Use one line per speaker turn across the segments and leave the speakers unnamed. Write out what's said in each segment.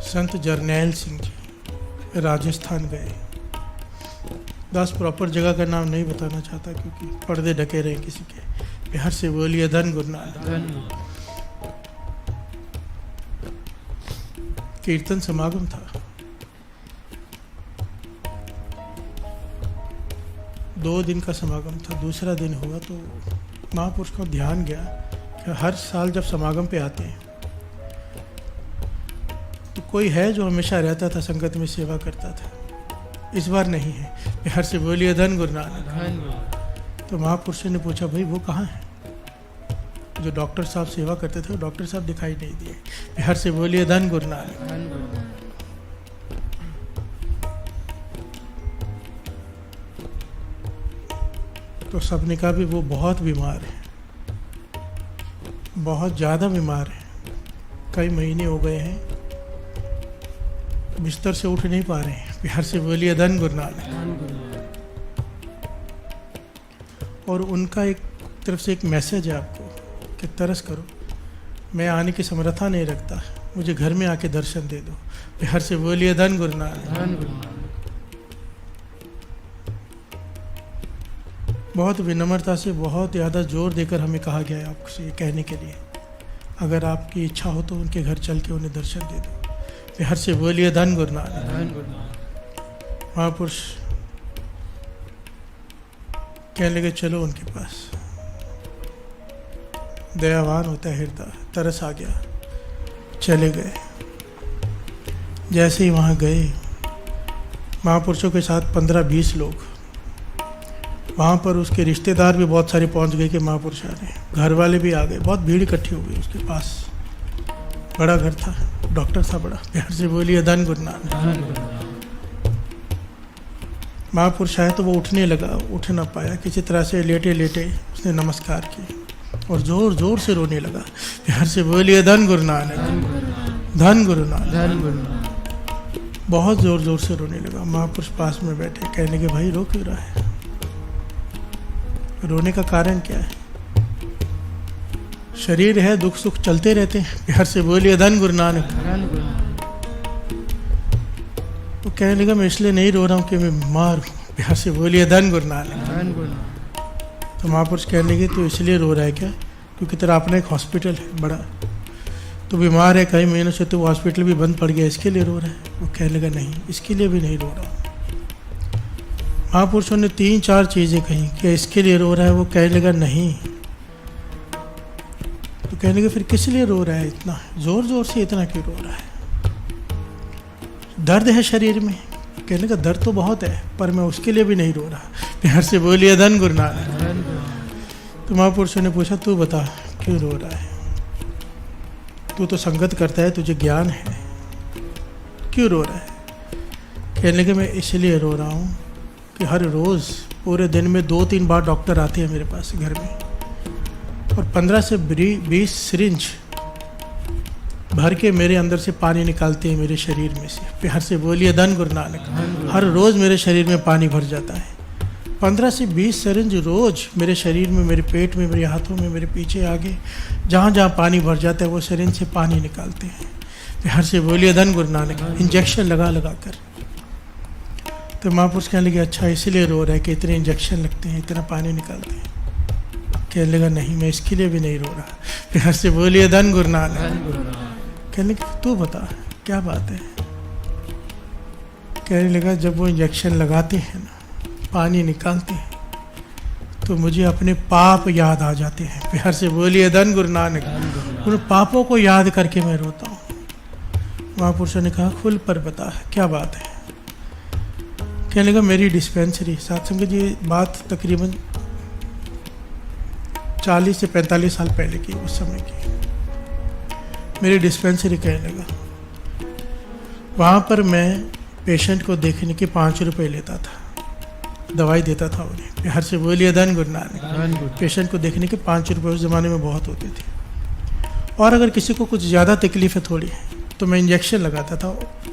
संत जरनैल सिंह जी राजस्थान गए। दास प्रॉपर जगह का नाम नहीं बताना चाहता क्योंकि पर्दे ढके रहे किसी के। बिहार से बोलिए धन गुरु नानक। कीर्तन समागम था। 2 दिन का समागम था। दूसरा दिन हुआ तो महापुरुष को ध्यान गया कि हर साल जब समागम पे आते हैं तो कोई है जो हमेशा रहता था, संगत में सेवा करता था। इस बार नहीं है। बिहार से बोलिए धन गुरु नानक। तो महापुरुष ने पूछा, भाई वो कहाँ है? जो डॉक्टर साहब सेवा करते थे वो डॉक्टर साहब दिखाई नहीं दिए। बिहार से बोलिए धन गुरु नानक। तो सबने कहा भी वो बहुत बीमार है, बहुत ज़्यादा बीमार है, कई महीने हो गए हैं, बिस्तर से उठ नहीं पा रहे हैं। बिहार से बोलिए धन गुरु नानक। और उनका एक तरफ से एक मैसेज है आपको कि तरस करो, मैं आने की समर्था नहीं रखता, मुझे घर में आके दर्शन दे दो। बिहार से बोलिए धन गुरु नानक। बहुत विनम्रता से, बहुत ज़्यादा जोर देकर हमें कहा गया है आपसे ये कहने के लिए, अगर आपकी इच्छा हो तो उनके घर चल के उन्हें दर्शन दे दो। बिहार से बोलिए धन गुरु नानक। महापुरुष कहने लगे चलो उनके पास। दयावान होता है हृदय, तरस आ गया, चले गए। जैसे ही वहाँ गए, महापुरुषों के साथ 15-20 लोग, वहाँ पर उसके रिश्तेदार भी बहुत सारे पहुँच गए कि महापुरुष आ रहे हैं, घर वाले भी आ गए, बहुत भीड़ इकट्ठी हो गई उसके पास। बड़ा घर था, डॉक्टर था बड़ा। बिहार से बोलिए धन गुरु नानक। महापुरुष आए तो वो उठने लगा, उठ ना पाया, किसी तरह से लेटे लेटे उसने नमस्कार की और जोर जोर से रोने लगा। बिहार से बोलिए धन गुरु नानक, धन गुरु नानक। बहुत जोर जोर से रोने लगा। महापुरुष पास में बैठे, कहने के भाई रो क्यों रहा है? रोने का कारण क्या है? शरीर है, दुख सुख चलते रहते हैं। बिहार से बोलिए धन गुरु नानक। वो कहने लगा मैं इसलिए नहीं रो रहा हूँ कि मैं बीमार हूँ। बिहार से बोलिए धन गुरु नानक। तो महापुरुष कहने लगे तो इसलिए रो रहा है क्या? क्योंकि तेरा अपना एक हॉस्पिटल है बड़ा, तो बीमार है, कई महीनों से तो वो हॉस्पिटल भी बंद पड़ गया, इसके लिए रो रहा है? वो कहने लगा नहीं, इसके लिए भी नहीं रो रहा हूँ। महापुरुषों ने 3-4 चीज़ें कही कि इसके लिए रो रहा है। वो कहने लगा नहीं। तो कहने लगे फिर किस लिए रो रहा है इतना जोर जोर से, इतना क्यों रो रहा है? दर्द है शरीर में? कहने का दर्द तो बहुत है, पर मैं उसके लिए भी नहीं रो रहा। बिहार से बोलिए धन गुरु नानक। तो महापुरुषों ने पूछा तू बता क्यों रो रहा है? तू तो संगत करता है, तुझे ज्ञान है, क्यों रो रहा है? कहने लगे मैं इसलिए रो रहा हूँ कि हर रोज़ पूरे दिन में 2-3 बार डॉक्टर आते हैं मेरे पास घर में और 15 से 20 सिरिंज भर के मेरे अंदर से पानी निकालते हैं मेरे शरीर में से। बिहार से बोलिए धन गुरु नानक। हर रोज़ मेरे शरीर में पानी भर जाता है। 15 से 20 सिरिंज रोज़ मेरे शरीर में, मेरे पेट में, मेरे हाथों में, मेरे पीछे आगे, जहाँ जहाँ पानी भर जाता है वो सिरिंज से पानी निकालते हैं। बिहार से बोलिए धन गुरु नानक। इंजेक्शन लगा लगा कर। तो महापुरुष कहने लगे अच्छा इसलिए रो रहा है कि इतने इंजेक्शन लगते हैं, इतना पानी निकालते हैं? कहने लगा नहीं, मैं इसके लिए भी नहीं रो रहा। बिहार से बोलिए धन गुरु नानक। कहने लगे तू बता क्या बात है? कहने लगा जब वो इंजेक्शन लगाते हैं ना, पानी निकालते हैं, तो मुझे अपने पाप याद आ जाते हैं। बिहार से बोलिए धन गुरु नानक। उन पापों को याद करके मैं रोता हूँ। महापुरुषों ने कहा खुल पर बता क्या बात है? कहने लगा मेरी डिस्पेंसरी, साथ संगत जी बात तकरीबन 40 से 45 साल पहले की, उस समय की मेरी डिस्पेंसरी। कहने लगा वहाँ पर मैं पेशेंट को देखने के 5 रुपये लेता था, दवाई देता था उन्हें। बिहार से बोलिए धन गुरु नानक। पेशेंट को देखने के 5 रुपये उस ज़माने में बहुत होते थे। और अगर किसी को कुछ ज़्यादा तकलीफ है थोड़ी तो मैं इंजेक्शन लगाता था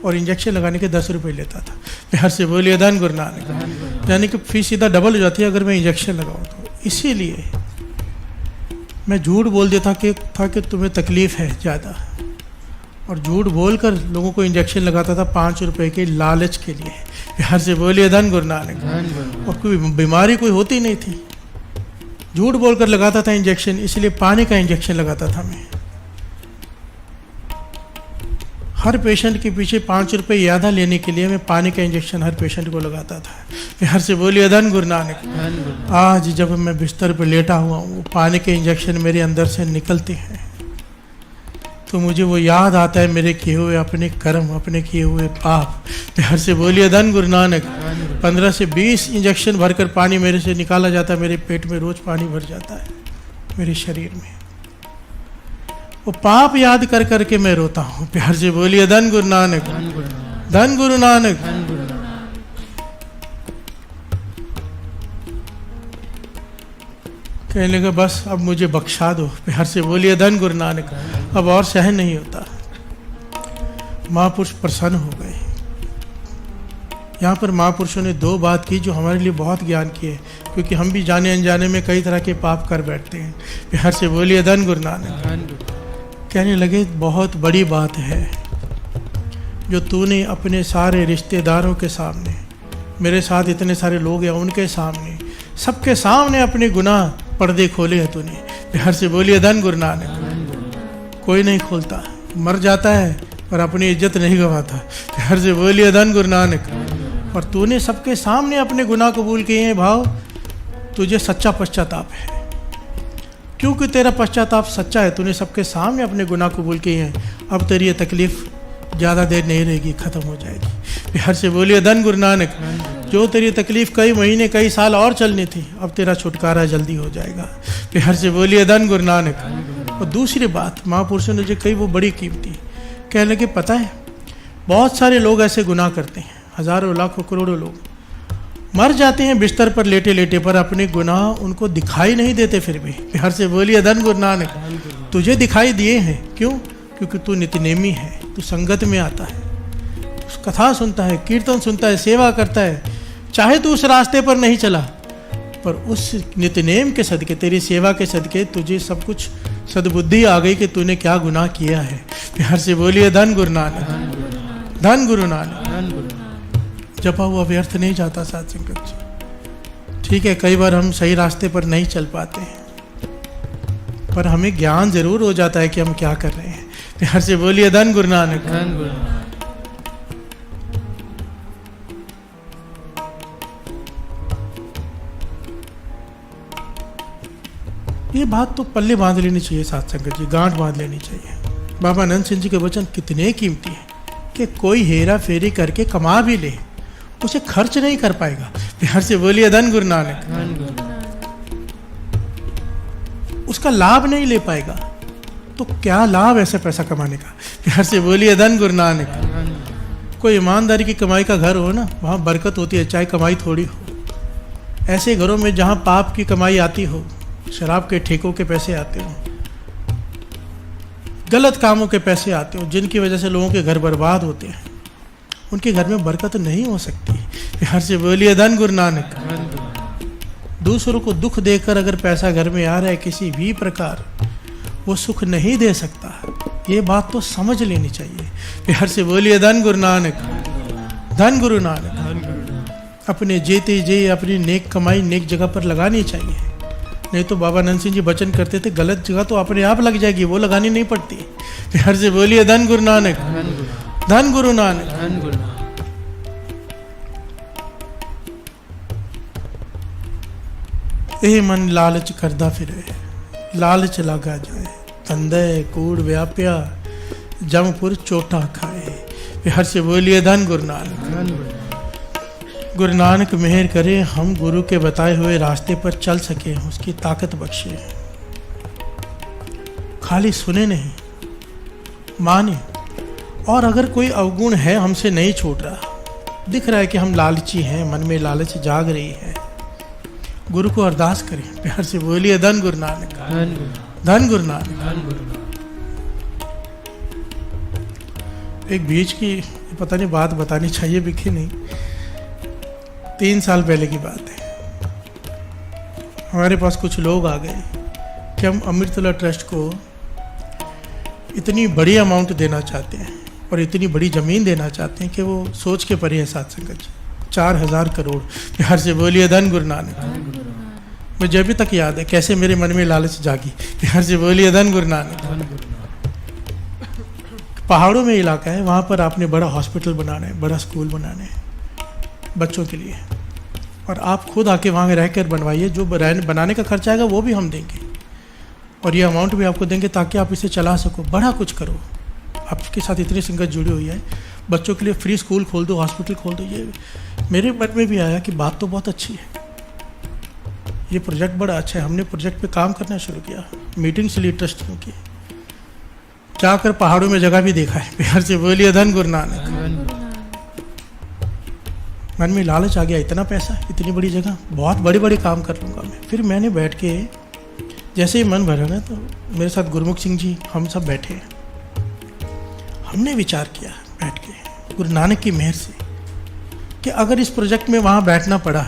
और इंजेक्शन लगाने के 10 रुपये लेता था। बिहार से बोलिए धन गुरु नानक। यानी कि फीस सीधा डबल हो जाती है अगर मैं इंजेक्शन लगाऊँ तो। इसीलिए मैं झूठ बोल देता कि तुम्हें तकलीफ़ है ज़्यादा, और झूठ बोलकर लोगों को इंजेक्शन लगाता था 5 रुपए के लालच के लिए। प्यार से बोलिए धन गुरु नानक। और कोई बीमारी कोई होती नहीं थी, झूठ बोलकर लगाता था इंजेक्शन, इसलिए पानी का इंजेक्शन लगाता था मैं। हर पेशेंट के पीछे 5 रुपए ज़्यादा लेने के लिए मैं पानी का इंजेक्शन हर पेशेंट को लगाता था। प्यार से बोलिए धन गुरु नानक। आज जब मैं बिस्तर पर लेटा हुआ हूँ, वो पानी के इंजेक्शन मेरे अंदर से निकलते हैं तो मुझे वो याद आता है मेरे किए हुए अपने कर्म, अपने किए हुए पाप। प्यार से बोलिए धन गुरु नानक। 15 से 20 इंजेक्शन भरकर पानी मेरे से निकाला जाता है, मेरे पेट में रोज पानी भर जाता है मेरे शरीर में। वो पाप याद कर करके मैं रोता हूँ। प्यार से बोलिए धन गुरु नानक, धन गुरु नानक। कहने लगा बस अब मुझे बख्शा दो। प्यार से बोलिए धन गुरु नानक। अब और सहन नहीं होता। महापुरुष प्रसन्न हो गए। यहाँ पर महापुरुषों ने 2 बात की जो हमारे लिए बहुत ज्ञान की है, क्योंकि हम भी जाने अनजाने में कई तरह के पाप कर बैठते हैं। प्यार से बोलिए धन गुरु नानक। कहने लगे बहुत बड़ी बात है जो तूने अपने सारे रिश्तेदारों के सामने, मेरे साथ इतने सारे लोग हैं उनके सामने, सबके सामने अपने गुनाह पर्दे खोले हैं तूने। प्यार से बोलिए धन गुरु नानक। कोई नहीं खोलता, मर जाता है पर अपनी इज्जत नहीं गंवाता। प्यार से बोलिए धन गुरु नानक। और तूने सबके सामने अपने गुनाह कबूल किए हैं भाव, तुझे सच्चा पश्चाताप है। क्योंकि तेरा पश्चाताप सच्चा है, तूने सबके सामने अपने गुनाह कबूल किए हैं, अब तेरी ये तकलीफ ज़्यादा देर नहीं रहेगी, ख़त्म हो जाएगी। प्यार से बोलिए धन गुरु नानक। जो तेरी तकलीफ कई महीने कई साल और चलनी थी, अब तेरा छुटकारा जल्दी हो जाएगा। प्यार से बोलिए धन गुरु नानक। और दूसरी बात महापुरुषों ने जो कही वो बड़ी कीमती। कहने लगे पता है बहुत सारे लोग ऐसे गुनाह करते हैं, हज़ारों लाखों करोड़ों लोग मर जाते हैं बिस्तर पर लेटे लेटे, पर अपने गुनाह उनको दिखाई नहीं देते फिर भी। प्यार से बोलिए धन गुरु नानक। तुझे दिखाई दिए हैं, क्यों? क्योंकि तू नित्यनेमी है, तू संगत में आता है, कथा सुनता है, कीर्तन सुनता है, सेवा करता है। चाहे तू उस रास्ते पर नहीं चला, पर उस नित्यनेम के सदके, तेरी सेवा के सदके तुझे सब कुछ सद्बुद्धि आ गई कि तूने क्या गुनाह किया है। प्यार से बोलिए धन गुरु नानक, धन गुरु नानक। जपा हुआ व्यर्थ नहीं जाता साथ संगत जी। ठीक है, कई बार हम सही रास्ते पर नहीं चल पाते हैं, पर हमें ज्ञान जरूर हो जाता है कि हम क्या कर रहे हैं। प्यार से बोलिए धन गुरु नानक। ये बात तो पल्ले बांध लेनी चाहिए साथ संगत जी, गांठ बांध लेनी चाहिए। बाबा नंद सिंह जी के वचन कितने कीमती हैं कि कोई हेरा फेरी करके कमा भी ले, उसे खर्च नहीं कर पाएगा। प्यार से बोलिए धन गुरु नानक। उसका लाभ नहीं ले पाएगा, तो क्या लाभ ऐसे पैसा कमाने का। प्यार से बोलिए धन गुरु नानक। कोई ईमानदारी की कमाई का घर हो ना, वहाँ बरकत होती है, चाहे कमाई थोड़ी हो। ऐसे घरों में जहाँ पाप की कमाई आती हो, शराब के ठेकों के पैसे आते हो, गलत कामों के पैसे आते हो, जिनकी वजह से लोगों के घर बर्बाद होते हैं, उनके घर में बरकत नहीं हो सकती। प्यार से बोलिए धन गुरु नानक। दूसरों को दुख देकर अगर पैसा घर में आ रहा है किसी भी प्रकार, वो सुख नहीं दे सकता। ये बात तो समझ लेनी चाहिए। प्यार से बोलिए धन गुरु नानक, धन गुरु नानक। अपने जीते जी अपनी नेक कमाई नेक जगह पर लगानी चाहिए, नहीं तो बाबा नंद सिंह जी वचन करते थे गलत जगह तो अपने आप लग जाएगी, वो लगानी नहीं पड़ती। प्यार से बोलिए धन गुरु नानक, धन गुरु नानक। ए मन लालच करदा फिरे, लालच लागा जाए, तंदे कूड़ व्याप्या, जमपुर चोटा खाए। प्यार से बोलिए धन गुरु नानक। गुरु नानक मेहर करे हम गुरु के बताए हुए रास्ते पर चल सके, उसकी ताकत बख्शे। खाली सुने नहीं, माने। और अगर कोई अवगुण है हमसे नहीं छूट रहा, दिख रहा है कि हम लालची हैं, मन में लालच जाग रही है, गुरु को अरदास करें। प्यार से बोलिए धन गुरु नानक, धन गुरु नानक। एक बीच की पता नहीं बात बतानी चाहिए भी कि नहीं, 3 साल पहले की बात है। हमारे पास कुछ लोग आ गए कि हम अमृतला ट्रस्ट को इतनी बड़ी अमाउंट देना चाहते हैं और इतनी बड़ी ज़मीन देना चाहते हैं कि वो सोच के परे है साथ संगत जी। 4,000 करोड़। प्यार से बोलिए धन गुरु नानक। मुझे अभी तक याद है कैसे मेरे मन में लालच जागी। प्यार से बोलिए धन गुरु नानक। पहाड़ों में इलाका है, वहाँ पर आपने बड़ा हॉस्पिटल बनाना है, बड़ा स्कूल बनाना है बच्चों के लिए, और आप खुद आके वहाँ रहकर बनवाइए। जो बनाने का खर्चा आएगा वो भी हम देंगे और ये अमाउंट भी आपको देंगे ताकि आप इसे चला सको। बड़ा कुछ करो। आपके साथ इतनी संगत जुड़ी हुई है, बच्चों के लिए फ्री स्कूल खोल दो, हॉस्पिटल खोल दो। ये मेरे मन में भी आया कि बात तो बहुत अच्छी है, ये प्रोजेक्ट बड़ा अच्छा है। हमने प्रोजेक्ट पे काम करना शुरू किया, मीटिंग से ली ट्रस्टियों की, जाकर पहाड़ों में जगह भी देखा है। प्यार से बोलिए धन गुरु नानक। मन में लालच आ गया, इतना पैसा, इतनी बड़ी जगह, बहुत बड़े बड़े काम कर लूँगा मैं। फिर मैंने बैठ के, जैसे ही मन भरा ना, तो मेरे साथ गुरमुख सिंह जी, हम सब बैठे, हमने विचार किया बैठ के गुरु नानक की मेहर से कि अगर इस प्रोजेक्ट में वहाँ बैठना पड़ा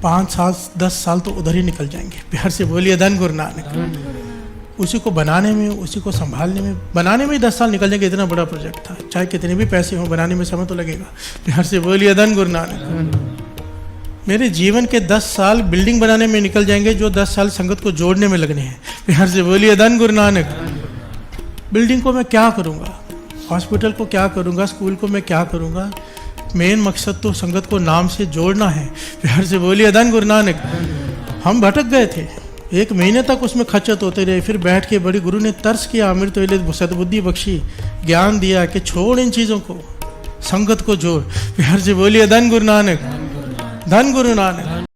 5 साल 10 साल तो उधर ही निकल जाएंगे। प्यार से बोलिए धन गुरु नानक। उसी को बनाने में, उसी को संभालने में, बनाने में ही 10 साल निकल जाएंगे। इतना बड़ा प्रोजेक्ट था, चाहे कितने भी पैसे हों, बनाने में समय तो लगेगा। प्यार से बोलिए धन गुरु नानक। मेरे जीवन के 10 साल बिल्डिंग बनाने में निकल जाएंगे, जो 10 साल संगत को जोड़ने में लगने हैं। प्यार से बोलिए धन गुरु नानक। बिल्डिंग को मैं क्या करूँगा, हॉस्पिटल को क्या करूँगा, स्कूल को मैं क्या करूँगा, मेन मकसद तो संगत को नाम से जोड़ना है। प्यार से बोलिए धन गुरु नानक। हम भटक गए थे, 1 महीने तक उसमें खच्चत होते रहे। फिर बैठ के बड़ी गुरु ने तरस किया, अमृत वेले सद्बुद्धि बख्शी, ज्ञान दिया कि छोड़ इन चीज़ों को, संगत को जोड़। प्यार से बोलिए धन गुरु नानक। धन गुरु नानक।